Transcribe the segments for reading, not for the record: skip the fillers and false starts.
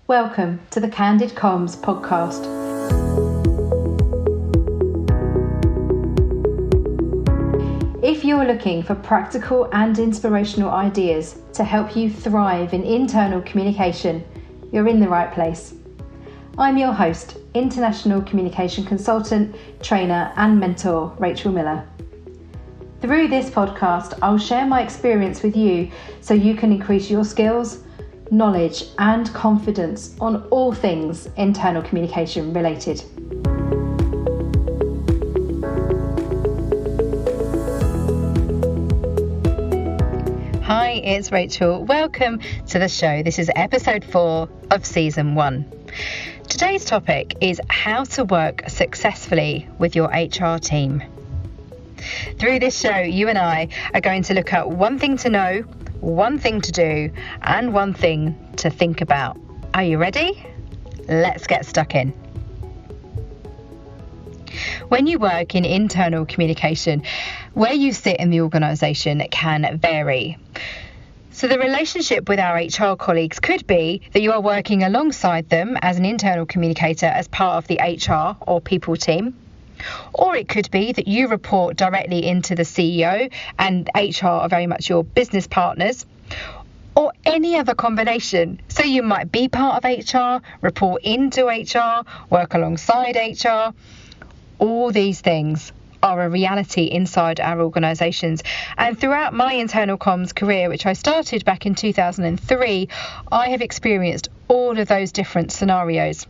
Welcome to the Candid Comms podcast. If you're looking for practical and inspirational ideas to help you thrive in internal communication, you're in the right place. I'm your host, international communication consultant, trainer and mentor, Rachel Miller. Through this podcast, I'll share my experience with you so you can increase your skills, knowledge and confidence on all things internal communication related. Hi, it's Rachel. Welcome to the show. This is episode 4 of season 1. Today's topic is how to work successfully with your HR team. Through this show, you and I are going to look at one thing to know, one thing to do, and one thing to think about. Are you ready? Let's get stuck in. When you work in internal communication, where you sit in the organisation can vary. So the relationship with our HR colleagues could be that you are working alongside them as an internal communicator as part of the HR or people team. Or it could be that you report directly into the CEO and HR are very much your business partners, or any other combination. So you might be part of HR, report into HR, work alongside HR. All these things are a reality inside our organisations. And throughout my internal comms career, which I started back in 2003, I have experienced all of those different scenarios.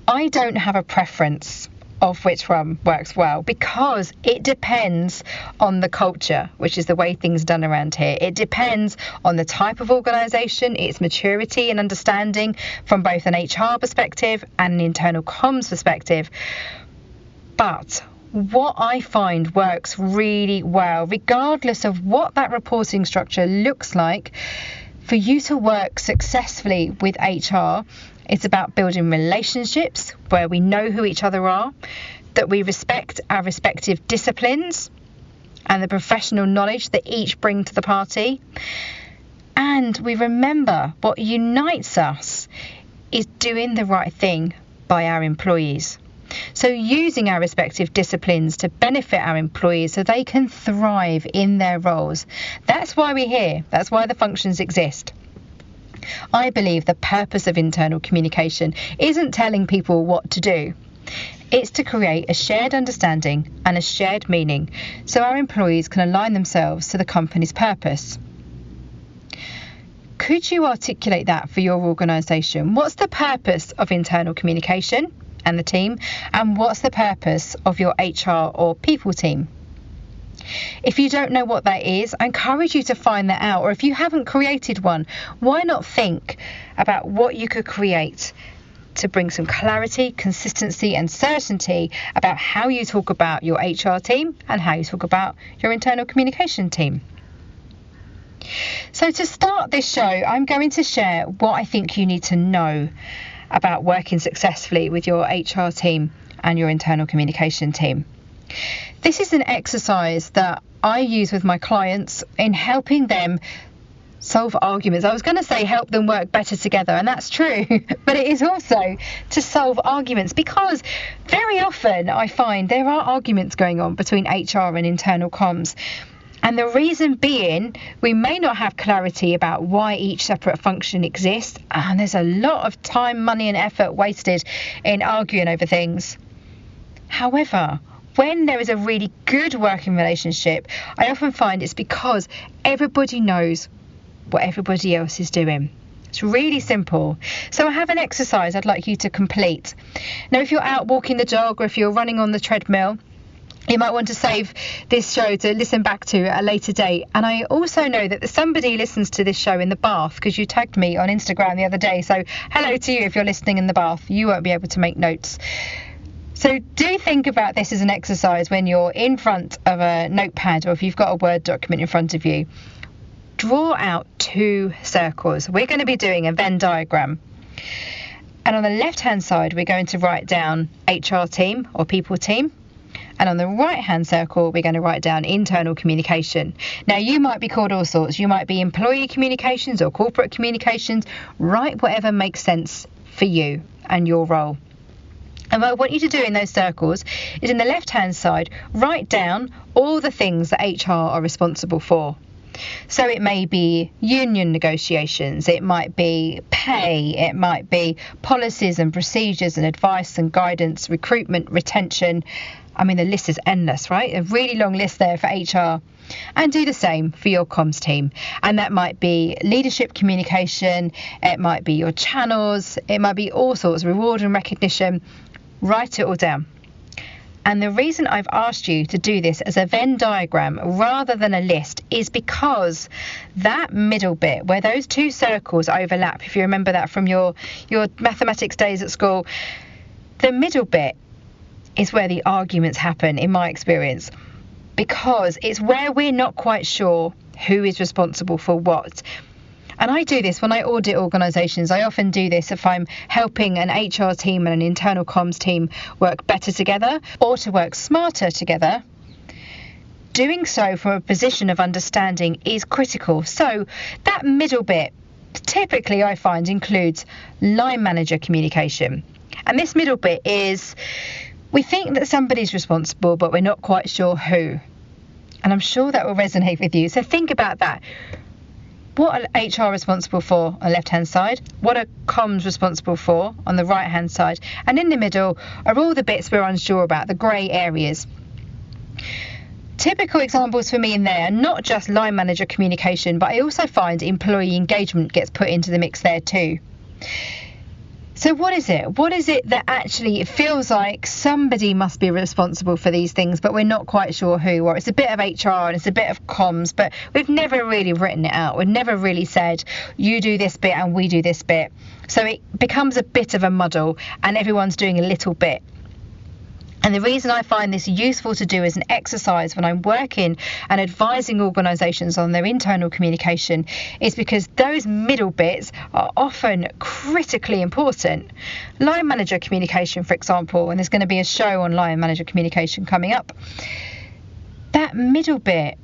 I don't have a preference of which one works well because it depends on the culture, which is the way things are done around here. It depends on the type of organisation, its maturity and understanding from both an HR perspective and an internal comms perspective. But what I find works really well, regardless of what that reporting structure looks like, for you to work successfully with HR, it's about building relationships where we know who each other are, that we respect our respective disciplines and the professional knowledge that each bring to the party. And we remember what unites us is doing the right thing by our employees. So using our respective disciplines to benefit our employees so they can thrive in their roles. That's why we're here. That's why the functions exist. I believe the purpose of internal communication isn't telling people what to do. It's to create a shared understanding and a shared meaning so our employees can align themselves to the company's purpose. Could you articulate that for your organisation? What's the purpose of internal communication and the team? And what's the purpose of your HR or people team? If you don't know what that is, I encourage you to find that out. Or if you haven't created one, why not think about what you could create to bring some clarity, consistency and certainty about how you talk about your HR team and how you talk about your internal communication team. So to start this show, I'm going to share what I think you need to know about working successfully with your HR team and your internal communication team. This is an exercise that I use with my clients in helping them solve arguments. I was going to say help them work better together, and that's true, but it is also to solve arguments because very often I find there are arguments going on between HR and internal comms. And the reason being, we may not have clarity about why each separate function exists, and there's a lot of time, money and effort wasted in arguing over things. However, when there is a really good working relationship, I often find it's because everybody knows what everybody else is doing. It's really simple. So I have an exercise I'd like you to complete. Now, if you're out walking the dog or if you're running on the treadmill, you might want to save this show to listen back to at a later date. And I also know that somebody listens to this show in the bath because you tagged me on Instagram the other day. So hello to you if you're listening in the bath. You won't be able to make notes. So do think about this as an exercise when you're in front of a notepad or if you've got a Word document in front of you. Draw out 2 circles. We're going to be doing a Venn diagram. And on the left-hand side, we're going to write down HR team or people team. And on the right-hand circle, we're going to write down internal communication. Now, you might be called all sorts. You might be employee communications or corporate communications. Write whatever makes sense for you and your role. And what I want you to do in those circles is, in the left-hand side, write down all the things that HR are responsible for. So it may be union negotiations, it might be pay, it might be policies and procedures and advice and guidance, recruitment, retention. I mean, the list is endless, right? A really long list there for HR. And do the same for your comms team. And that might be leadership communication, it might be your channels, it might be all sorts, reward and recognition. Write it all down. And the reason I've asked you to do this as a Venn diagram rather than a list is because that middle bit where those two circles overlap, if you remember that from your mathematics days at school, the middle bit is where the arguments happen, in my experience, because it's where we're not quite sure who is responsible for what. And I do this when I audit organisations. I often do this if I'm helping an HR team and an internal comms team work better together or to work smarter together. Doing so from a position of understanding is critical. So that middle bit typically I find includes line manager communication. And this middle bit is, we think that somebody's responsible, but we're not quite sure who. And I'm sure that will resonate with you. So think about that. What are HR responsible for on the left-hand side? What are comms responsible for on the right-hand side? And in the middle are all the bits we're unsure about, the grey areas. Typical examples for me in there are not just line manager communication, but I also find employee engagement gets put into the mix there too. So what is it? What is it that actually it feels like somebody must be responsible for these things, but we're not quite sure who? Or it's a bit of HR and it's a bit of comms, but we've never really written it out. We've never really said, you do this bit and we do this bit. So it becomes a bit of a muddle and everyone's doing a little bit. And the reason I find this useful to do as an exercise when I'm working and advising organisations on their internal communication is because those middle bits are often critically important. Line manager communication, for example, and there's going to be a show on line manager communication coming up. That middle bit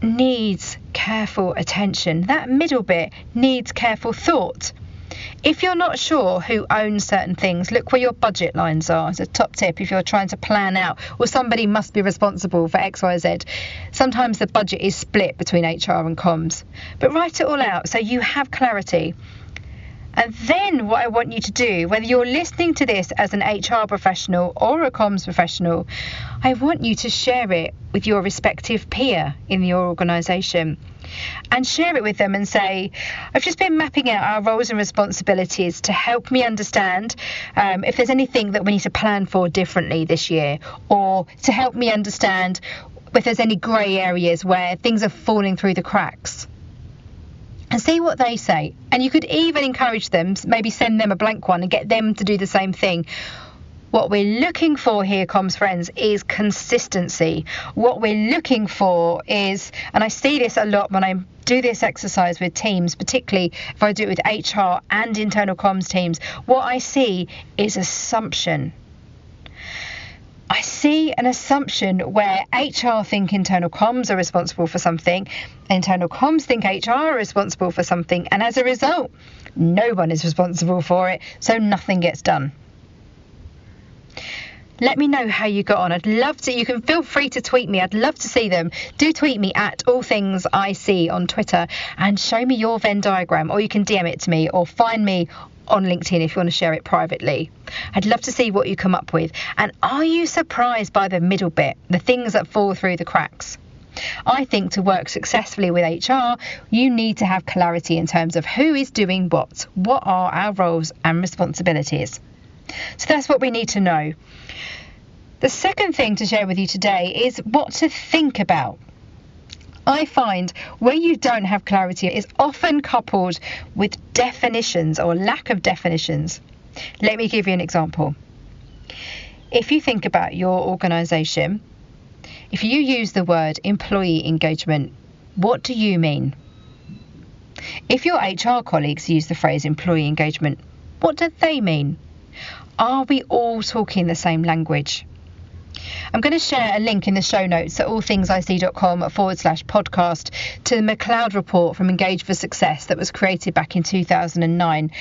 needs careful attention. That middle bit needs careful thought. If you're not sure who owns certain things, look where your budget lines are. It's a top tip if you're trying to plan out, well, somebody must be responsible for X, Y, Z. Sometimes the budget is split between HR and comms. But write it all out so you have clarity. And then what I want you to do, whether you're listening to this as an HR professional or a comms professional, I want you to share it with your respective peer in your organisation. And share it with them and say, I've just been mapping out our roles and responsibilities to help me understand if there's anything that we need to plan for differently this year, or to help me understand if there's any grey areas where things are falling through the cracks. And see what they say. And you could even encourage them, maybe send them a blank one and get them to do the same thing. What we're looking for here, comms friends, is consistency. What we're looking for is, and I see this a lot when I do this exercise with teams, particularly if I do it with HR and internal comms teams, what I see is assumption. I see an assumption where HR think internal comms are responsible for something, internal comms think HR are responsible for something, and as a result, no one is responsible for it, so nothing gets done. Let me know how you got on. I'd love to. You can feel free to tweet me. I'd love to see them. Do tweet me at all things IC on Twitter and show me your Venn diagram, or you can DM it to me or find me on LinkedIn if you want to share it privately. I'd love to see what you come up with. And are you surprised by the middle bit, the things that fall through the cracks? I think to work successfully with HR, you need to have clarity in terms of who is doing what are our roles and responsibilities. So that's what we need to know. The second thing to share with you today is what to think about. I find where you don't have clarity is often coupled with definitions or lack of definitions. Let me give you an example. If you think about your organisation, if you use the word employee engagement, what do you mean? If your HR colleagues use the phrase employee engagement, what do they mean? Are we all talking the same language? I'm going to share a link in the show notes at allthingsic.com/podcast to the McLeod report from Engage for Success that was created back in 2009.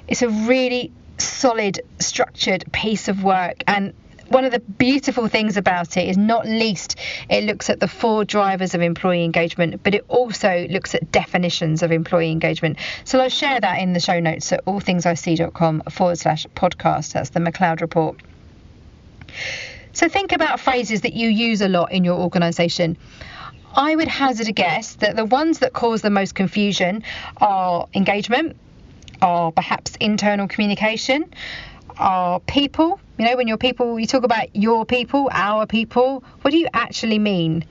It's a really solid, structured piece of work, and one of the beautiful things about it is not least it looks at the 4 drivers of employee engagement, but it also looks at definitions of employee engagement. So I'll share that in the show notes at allthingsic.com/podcast. That's the McLeod report. So think about phrases that you use a lot in your organisation. I would hazard a guess that the ones that cause the most confusion are engagement, are perhaps internal communication, are people. You know, when you talk about your people, our people, what do you actually mean?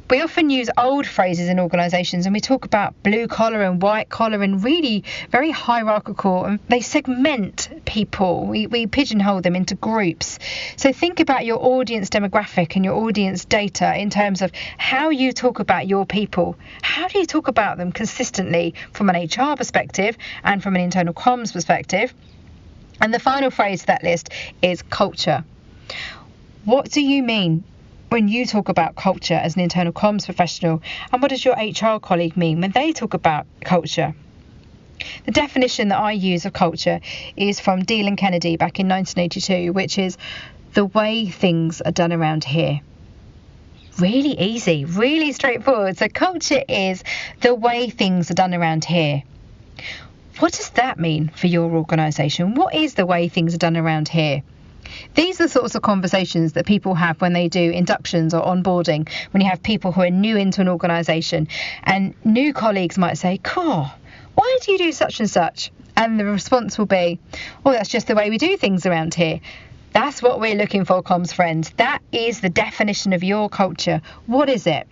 We often use old phrases in organisations, and we talk about blue collar and white collar and really very hierarchical, and they segment people. We pigeonhole them into groups. So think about your audience demographic and your audience data in terms of how you talk about your people. How do you talk about them consistently from an HR perspective and from an internal comms perspective? And the final phrase to that list is culture. What do you mean when you talk about culture as an internal comms professional? And what does your HR colleague mean when they talk about culture? The definition that I use of culture is from Deal and Kennedy back in 1982, which is the way things are done around here. Really easy, really straightforward. So culture is the way things are done around here. What does that mean for your organisation? What is the way things are done around here? These are the sorts of conversations that people have when they do inductions or onboarding, when you have people who are new into an organisation, and new colleagues might say, "Cool, why do you do such and such?" And the response will be, "Oh, that's just the way we do things around here." That's what we're looking for, comms friends. That is the definition of your culture. What is it?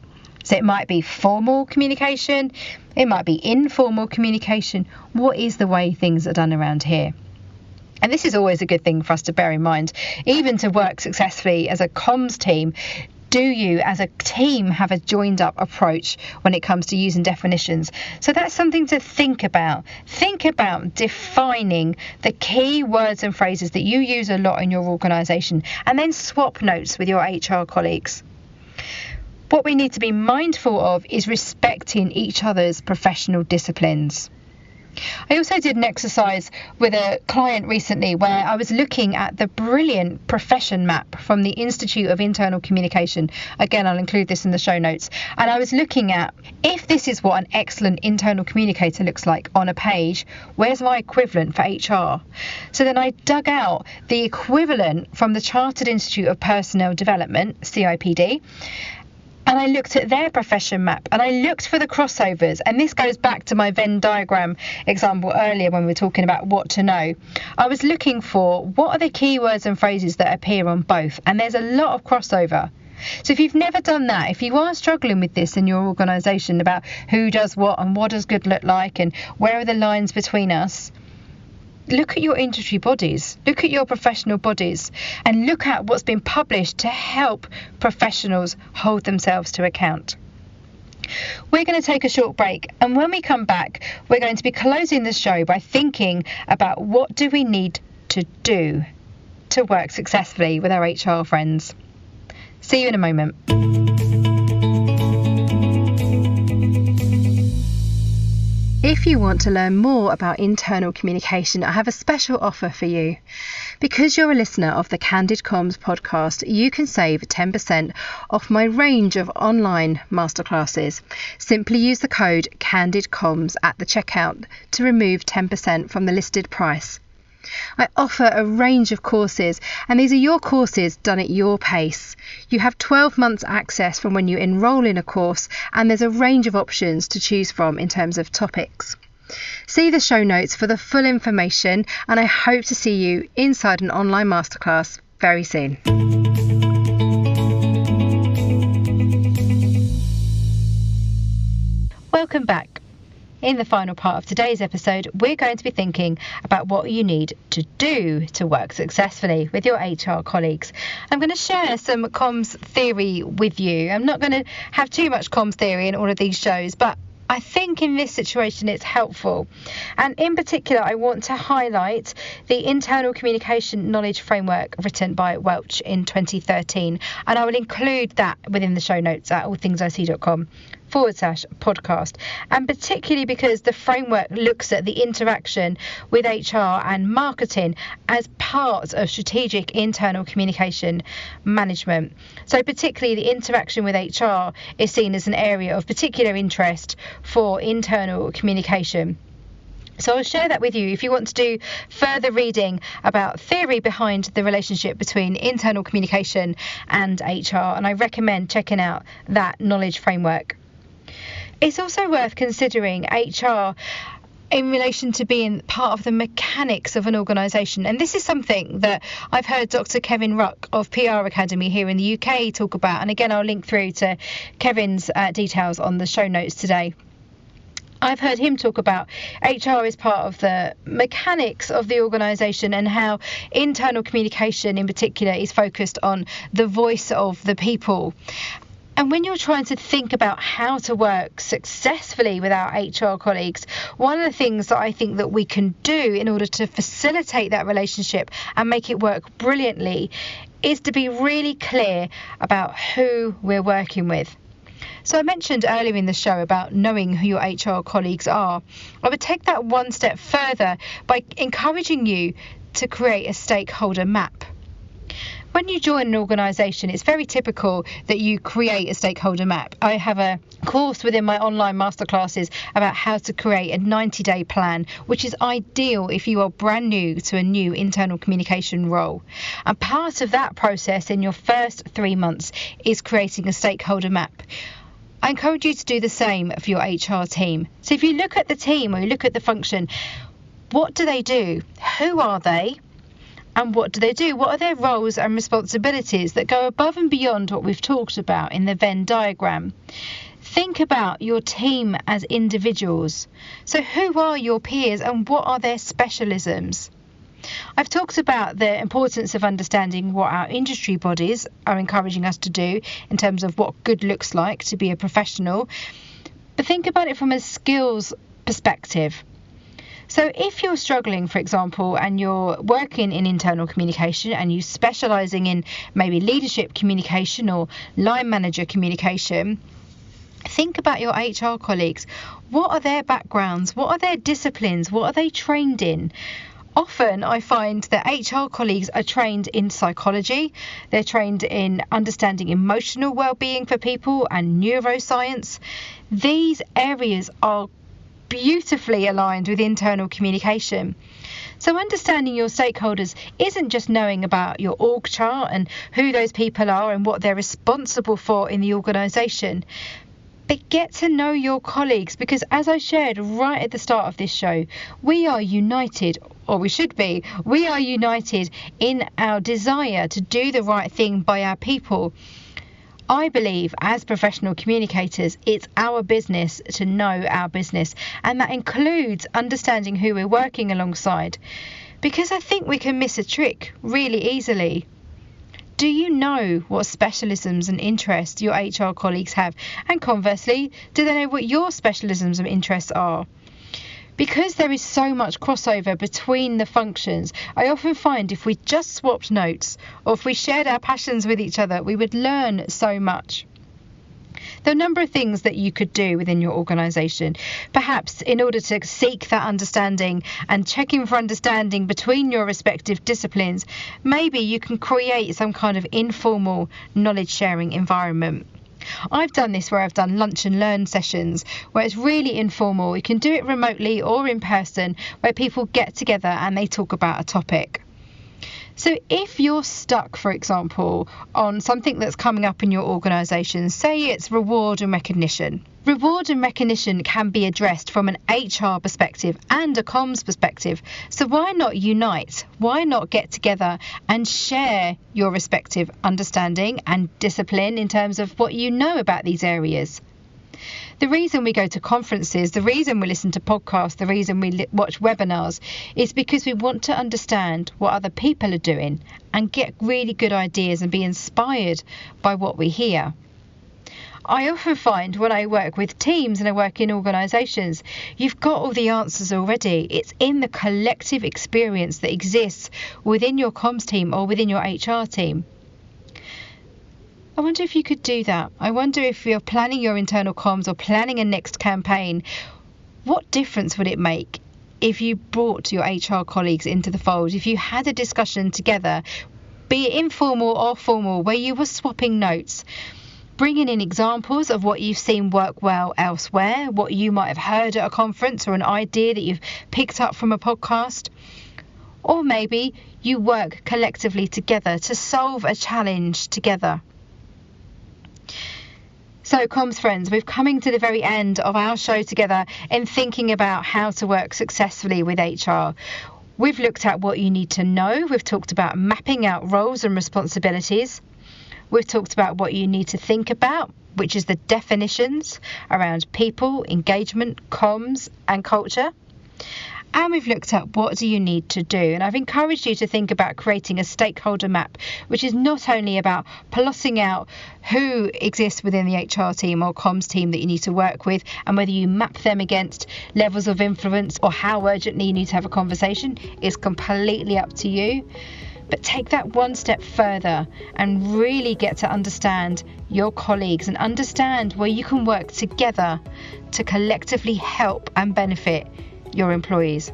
So it might be formal communication, it might be informal communication. What is the way things are done around here? And this is always a good thing for us to bear in mind. Even to work successfully as a comms team, do you as a team have a joined up approach when it comes to using definitions? So that's something to think about. Think about defining the key words and phrases that you use a lot in your organisation, and then swap notes with your HR colleagues. What we need to be mindful of is respecting each other's professional disciplines. I also did an exercise with a client recently where I was looking at the brilliant profession map from the Institute of Internal Communication. Again, I'll include this in the show notes. And I was looking at, if this is what an excellent internal communicator looks like on a page, where's my equivalent for HR? So then I dug out the equivalent from the Chartered Institute of Personnel Development, CIPD, and I looked at their profession map and I looked for the crossovers. And this goes back to my Venn diagram example earlier when we were talking about what to know. I was looking for what are the keywords and phrases that appear on both. And there's a lot of crossover. So if you've never done that, if you are struggling with this in your organisation about who does what and what does good look like and where are the lines between us, look at your industry bodies, look at your professional bodies, and look at what's been published to help professionals hold themselves to account. We're going to take a short break, and when we come back, we're going to be closing the show by thinking about what do we need to do to work successfully with our HR friends. See you in a moment. If you want to learn more about internal communication, I have a special offer for you. Because you're a listener of the Candid Comms podcast, you can save 10% off my range of online masterclasses. Simply use the code Candid Comms at the checkout to remove 10% from the listed price. I offer a range of courses, and these are your courses done at your pace. You have 12 months access from when you enrol in a course, and there's a range of options to choose from in terms of topics. See the show notes for the full information, and I hope to see you inside an online masterclass very soon. Welcome back. In the final part of today's episode, we're going to be thinking about what you need to do to work successfully with your HR colleagues. I'm going to share some comms theory with you. I'm not going to have too much comms theory in all of these shows, but I think in this situation it's helpful. And in particular, I want to highlight the internal communication knowledge framework written by Welch in 2013. And I will include that within the show notes at allthingsic.com/podcast. And particularly because the framework looks at the interaction with HR and marketing as part of strategic internal communication management. So particularly the interaction with HR is seen as an area of particular interest for internal communication. So I'll share that with you if you want to do further reading about theory behind the relationship between internal communication and HR, and I recommend checking out that knowledge framework. It's also worth considering HR in relation to being part of the mechanics of an organisation. And this is something that I've heard Dr. Kevin Ruck of PR Academy here in the UK talk about. And again, I'll link through to Kevin's details on the show notes today. I've heard him talk about HR as part of the mechanics of the organisation and how internal communication in particular is focused on the voice of the people. And when you're trying to think about how to work successfully with our HR colleagues, one of the things that I think that we can do in order to facilitate that relationship and make it work brilliantly is to be really clear about who we're working with. So I mentioned earlier in the show about knowing who your HR colleagues are. I would take that one step further by encouraging you to create a stakeholder map. When you join an organisation, it's very typical that you create a stakeholder map. I have a course within my online masterclasses about how to create a 90-day plan, which is ideal if you are brand new to a new internal communication role. And part of that process in your first 3 months is creating a stakeholder map. I encourage you to do the same for your HR team. So if you look at the team or you look at the function, what do they do? Who are they? And what do they do? What are their roles and responsibilities that go above and beyond what we've talked about in the Venn diagram? Think about your team as individuals. So who are your peers and what are their specialisms? I've talked about the importance of understanding what our industry bodies are encouraging us to do in terms of what good looks like to be a professional. But think about it from a skills perspective. So if you're struggling, for example, and you're working in internal communication and you're specialising in maybe leadership communication or line manager communication, think about your HR colleagues. What are their backgrounds? What are their disciplines? What are they trained in? Often I find that HR colleagues are trained in psychology, they're trained in understanding emotional well-being for people and neuroscience. These areas are beautifully aligned with internal communication. So understanding your stakeholders isn't just knowing about your org chart and who those people are and what they're responsible for in the organisation, but get to know your colleagues, because as I shared right at the start of this show, we are united, or we should be, we are united in our desire to do the right thing by our people. I believe as professional communicators, it's our business to know our business, and that includes understanding who we're working alongside, because I think we can miss a trick really easily. Do you know what specialisms and interests your HR colleagues have? And conversely, do they know what your specialisms and interests are? Because there is so much crossover between the functions, I often find if we just swapped notes or if we shared our passions with each other, we would learn so much. There are a number of things that you could do within your organisation. Perhaps in order to seek that understanding and checking for understanding between your respective disciplines, maybe you can create some kind of informal knowledge sharing environment. I've done this where I've done lunch and learn sessions where it's really informal. You can do it remotely or in person, where people get together and they talk about a topic. So if you're stuck, for example, on something that's coming up in your organisation, say it's reward and recognition. Reward and recognition can be addressed from an HR perspective and a comms perspective. So why not unite? Why not get together and share your respective understanding and discipline in terms of what you know about these areas? The reason we go to conferences, the reason we listen to podcasts, the reason we watch webinars is because we want to understand what other people are doing and get really good ideas and be inspired by what we hear. I often find when I work with teams and I work in organisations, you've got all the answers already. It's in the collective experience that exists within your comms team or within your HR team. I wonder if you could do that. I wonder if you're planning your internal comms or planning a next campaign, what difference would it make if you brought your HR colleagues into the fold, if you had a discussion together, be it informal or formal, where you were swapping notes, bringing in examples of what you've seen work well elsewhere, what you might have heard at a conference or an idea that you've picked up from a podcast. Or maybe you work collectively together to solve a challenge together. So, comms friends, we're coming to the very end of our show together in thinking about how to work successfully with HR. We've looked at what you need to know. We've talked about mapping out roles and responsibilities. We've talked about what you need to think about, which is the definitions around people, engagement, comms and culture. And we've looked at what do you need to do. And I've encouraged you to think about creating a stakeholder map, which is not only about plotting out who exists within the HR team or comms team that you need to work with, and whether you map them against levels of influence or how urgently you need to have a conversation is completely up to you. But take that one step further and really get to understand your colleagues and understand where you can work together to collectively help and benefit your employees.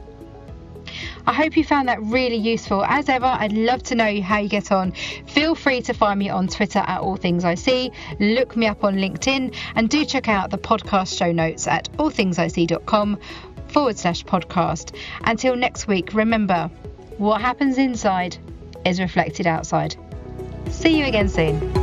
I hope you found that really useful. As ever, I'd love to know how you get on. Feel free to find me on Twitter at All Things IC, look me up on LinkedIn, and do check out the podcast show notes at allthingsic.com/podcast. Until next week, remember, what happens inside is reflected outside. See you again soon.